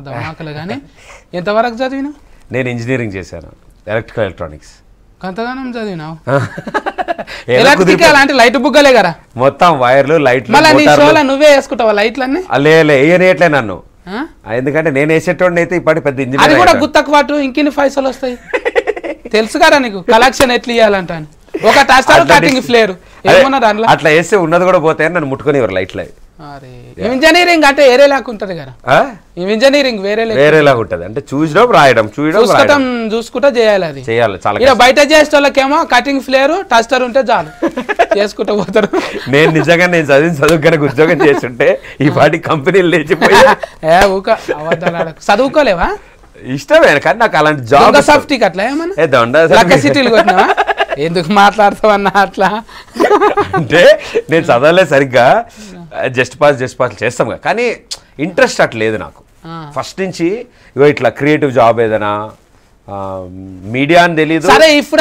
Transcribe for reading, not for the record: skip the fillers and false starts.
దమాకలు కానీ ఎంతవరకు చదివినా? నేను ఇంజనీరింగ్ చేశాను, ఎలక్ట్రికల్ ఎలక్ట్రానిక్స్. కంతగానం చదివినావు? ఎలక్ట్రికల్ అంటే లైట్ బుగ్గలే కదా మొత్తం, వైర్లు లైట్లు. మళ్ళీ నీ షోలో నువ్వే వేసుకుంటావా లైట్లన్నీ? వేయట్లే నన్ను, ఎందుకంటే నేను వేసేటోడిని అయితే ఇప్పటి పెద్ద ఇంజనీర్. అది కూడా గుత్తకు పాటు ఇంకిన్ని పైసలు వస్తాయి తెలుసు కదా నీకు, కలెక్షన్ ఎట్లా ఇవ్వాలంట అని. ఒక టస్టర్ కటింగ్ ఫ్లేర్ ఏమన్నా దాంట్లో అట్లా వేస్తే ఉన్నది కూడా పోతాయని నన్ను ముట్టుకొని ఎవరు లైట్లు. ఇంజనీరింగ్ అంటే వేరేలాగా ఉంటది కదా, ఇంజనీరింగ్ వేరేలాగా ఉంటది. అంటే చూడడం రాయడం చూసుకుంటా చేయాలి, అది చేయాలి చాలా. ఇక బయట చేసే వాళ్ళకేమో కటింగ్ ఫ్లేర్ టస్టర్ ఉంటే చాలు చేసుకుంటా పోతారు. నేను నిజంగా నేను చదువు కనుక ఉద్యోగం చేస్తుంటే ఈ పాటి కంపెనీలు లేచిపోయి చదువుకోలేవా? ఇష్టమే కానీ నాకు అలాంటి జాబ్ సాఫ్టీ అట్లా ఏమన్నా సిటీలు కొట్టినావా? ఎందుకు మాట్లాడతావన్నా అట్లా? అంటే నేను చదవలేదు సరిగ్గా, జస్ట్ పాస్ చేస్తాం కదా, కానీ ఇంట్రెస్ట్ అట్లా లేదు నాకు ఫస్ట్ నుంచి. ఇట్లా క్రియేటివ్ జాబ్ ఏదైనా మీడియా అని తెలీదు. సరే ఇప్పుడు